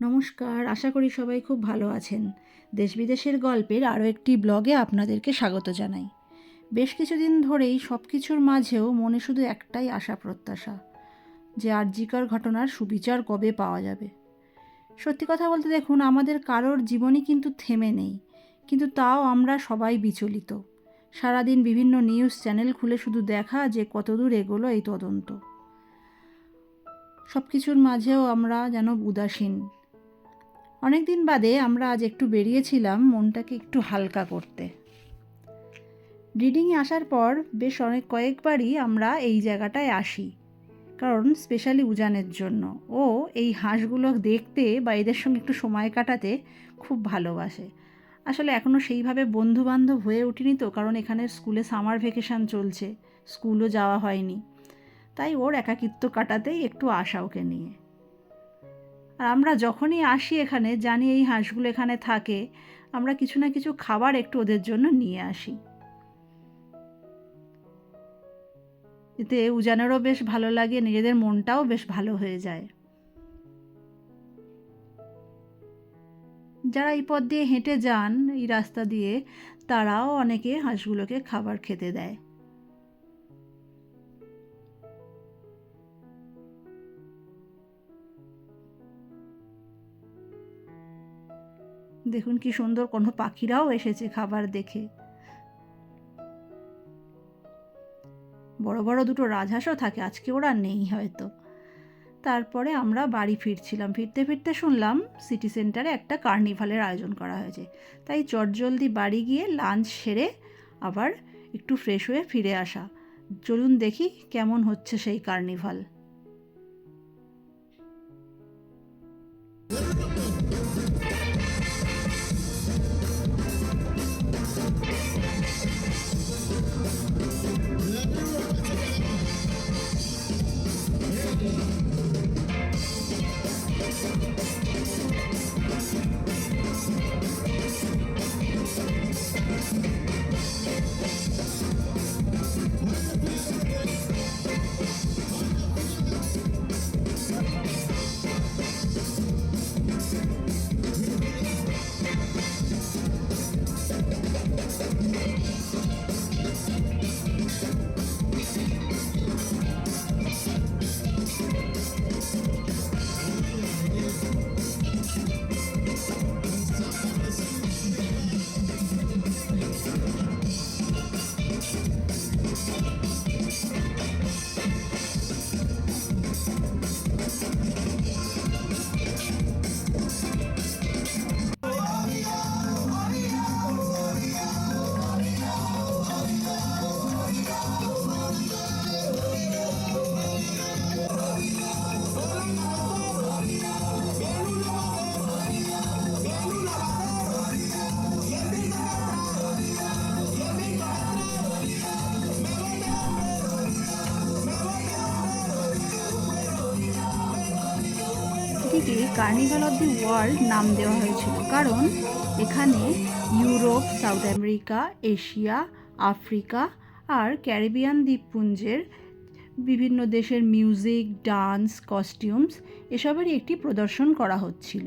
নমস্কার, আশা করি সবাই খুব ভালো আছেন। দেশ বিদেশের গল্পের আরও একটি ব্লগে আপনাদেরকে স্বাগত জানাই। বেশ কিছুদিন ধরেই সব কিছুর মাঝেও মনে শুধু একটাই আশা প্রত্যাশা, যে আরজিকর ঘটনার সুবিচার কবে পাওয়া যাবে। সত্যি কথা বলতে দেখুন, আমাদের কারোর জীবনই কিন্তু থেমে নেই, কিন্তু তাও আমরা সবাই বিচলিত। সারাদিন বিভিন্ন নিউজ চ্যানেল খুলে শুধু দেখা যে কতদূর এগোলো এই তদন্ত। সব কিছুর মাঝেও আমরা যেন উদাসীন। অনেক দিন বাদে আমরা আজ একটু বেরিয়েছিলাম মনটাকে একটু হালকা করতে। রিডিংয়ে আসার পর বেশ কয়েকবারই আমরা এই জায়গাটায় আসি, কারণ স্পেশালি উজানের জন্য। ও এই হাঁসগুলো দেখতে বা এদের সঙ্গে একটু সময় কাটাতে খুব ভালোবাসে। আসলে এখনও সেইভাবে বন্ধুবান্ধব হয়ে ওঠেনি তো, কারণ এখানের স্কুলে সামার ভ্যাকেশান চলছে, স্কুলও যাওয়া হয়নি। তাই ওর একাকিত্ব কাটাতেই একটু আসা ওকে নিয়ে। আর আমরা যখনই আসি এখানে জানি এই হাঁসগুলো এখানে থাকে, আমরা কিছু না কিছু খাবার একটু ওদের জন্য নিয়ে আসি। এতে উজানেরও বেশ ভালো লাগে, নিজেদের মনটাও বেশ ভালো হয়ে যায়। যারা এই পথ দিয়ে হেঁটে যান, এই রাস্তা দিয়ে, তারাও অনেকে হাঁসগুলোকে খাবার খেতে দেয়। দেখুন কি সুন্দর, কোনো পাখিরাও এসেছে খাবার দেখে। বড় বড় দুটো রাজহাঁসও থাকে, আজকে ওরা নেই হয়তো। তারপরে আমরা বাড়ি ফিরছিলাম, ফিরতে ফিরতে শুনলাম সিটি সেন্টারে একটা কার্নিভালের আয়োজন করা হয়েছে। তাই চটজলদি বাড়ি গিয়ে লাঞ্চ সেরে আবার একটু ফ্রেশ হয়ে ফিরে আসা। চলুন দেখি কেমন হচ্ছে সেই কার্নিভাল। এটিকে কার্নিভাল অফ দি ওয়ার্ল্ড নাম দেওয়া হয়েছিল, কারণ এখানে Europe, South America, Asia, Africa আর ক্যারিবিয়ান দ্বীপপুঞ্জের বিভিন্ন দেশের মিউজিক, ডান্স, কস্টিউমস এসবেরই একটি প্রদর্শন করা হচ্ছিল।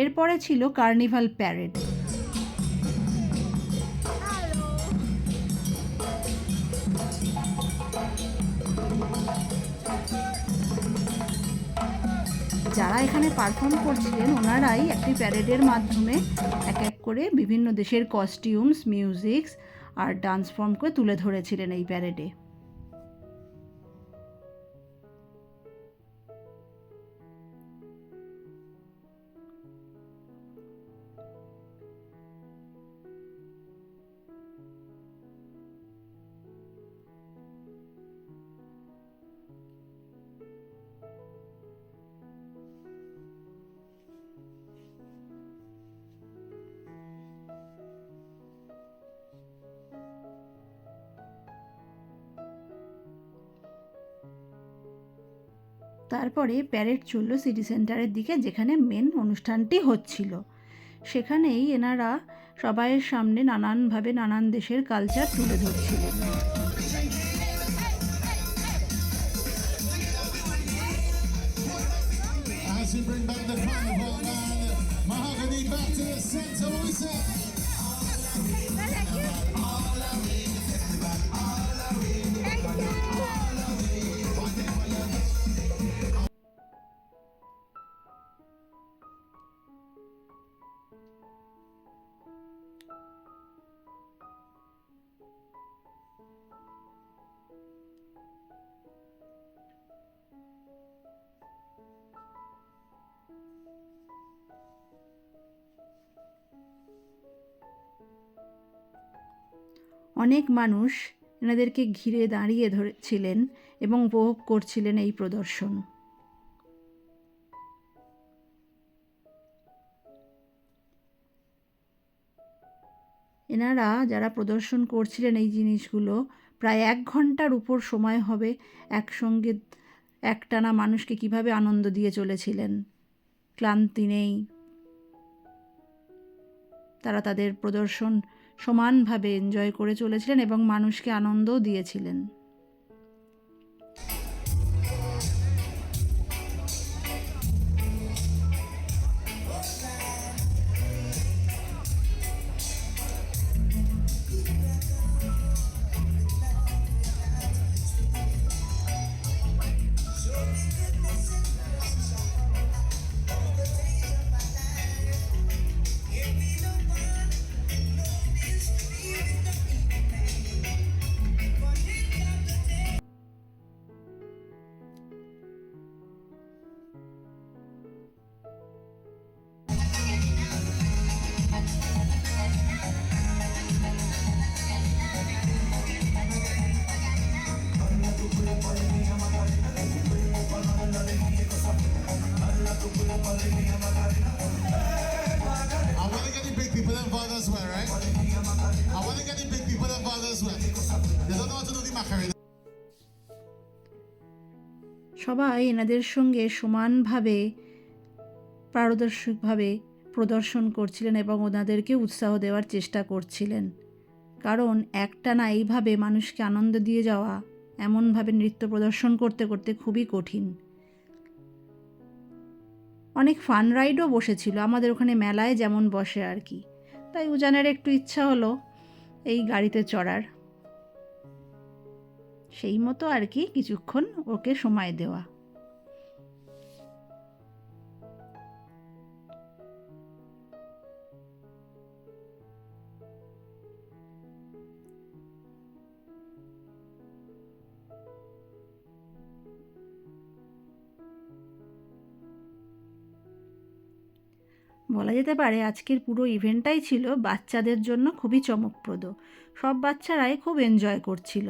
এরপরে ছিল কার্নিভাল প্যারেড। যারা এখানে পারফর্ম করছিলেন ওনারাই একটি প্যারেডের মাধ্যমে এক এক করে বিভিন্ন দেশের কস্টিউমস, মিউজিকস আর ডান্স ফর্মকে তুলে ধরেছিলেন এই প্যারেডে। তারপরে প্যারেড চলল সিটি সেন্টারের দিকে, যেখানে মেন অনুষ্ঠানটি হচ্ছিল। সেখানেই এনারা সবাইয়ের সামনে নানানভাবে নানান দেশের কালচার তুলে ধরছিলেন। As we bring back the carnival now. অনেক মানুষ এনাদেরকে ঘিরে দাঁড়িয়ে ধরেছিলেন এবং উপভোগ করছিলেন এই প্রদর্শন। এনারা যারা প্রদর্শন করছিলেন এই জিনিসগুলো প্রায় 1 ঘন্টার উপর সময় হবে একসঙ্গে একটানা মানুষকে কিভাবে আনন্দ দিয়ে চলেছিলেন, ক্লান্তি নেই। তারা তাদের প্রদর্শন সমানভাবে এনজয় করে চলেছিলেন এবং মানুষকে আনন্দও দিয়েছিলেন। সবাই এনাদের সঙ্গে সমানভাবে পারদর্শিকভাবে প্রদর্শন করছিলেন এবং ওনাদেরকে উৎসাহ দেওয়ার চেষ্টা করছিলেন, কারণ একটানা এইভাবে মানুষকে আনন্দ দিয়ে যাওয়া, এমনভাবে নৃত্য প্রদর্শন করতে করতে খুবই কঠিন। অনেক ফান রাইডও বসেছিল আমাদের ওখানে মেলায় যেমন বসে আর কি, তাই উজানের একটু ইচ্ছা হলো এই গাড়িতে চড়ার, সেই মতো আর কি কিছুক্ষণ ওকে সময় দেওয়া। বলা যেতে পারে আজকের পুরো ইভেন্টটাই ছিল বাচ্চাদের জন্য খুবই চমকপ্রদ। সব বাচ্চারাই খুব এনজয় করছিল।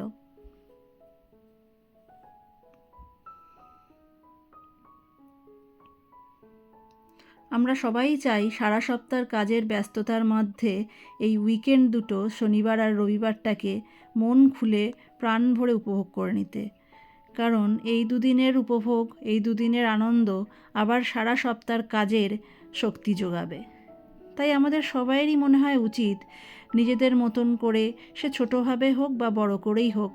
আমরা সবাই চাই সারা সপ্তাহের কাজের ব্যস্ততার মধ্যে এই উইকেন্ড দুটো শনিবার আর রবিবারটাকে মন খুলে প্রাণ ভরে উপভোগ করে নিতে, কারণ এই দুদিনের উপভোগ, এই দুদিনের আনন্দ আবার সারা সপ্তাহের কাজের শক্তি যোগাবে। তাই আমাদের সবাইয়েরই মনে হয় উচিত নিজেদের মতন করে, সে ছোটোভাবে হোক বা বড় করেই হোক,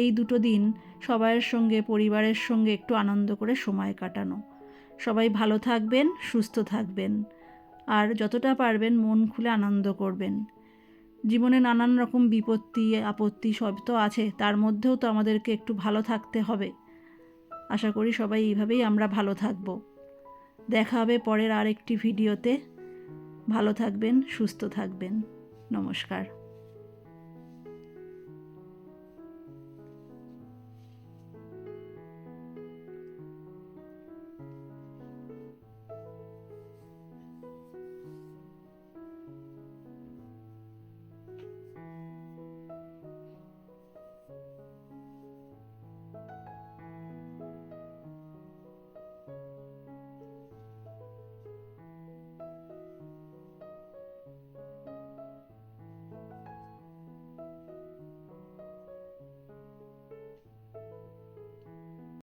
এই দুটো দিন সবাইয়ের সঙ্গে, পরিবারের সঙ্গে একটু আনন্দ করে সময় কাটানো। সবাই ভালো থাকবেন, সুস্থ থাকবেন, আর যতটা পারবেন মন খুলে আনন্দ করবেন। জীবনে নানান রকম বিপত্তি আপত্তি সব তো আছে, তার মধ্যেও তো আমাদেরকে একটু ভালো থাকতে হবে। আশা করি সবাই এইভাবেই আমরা ভালো থাকব। দেখা হবে পরের আরেকটি ভিডিওতে। ভালো থাকবেন, সুস্থ থাকবেন। নমস্কার।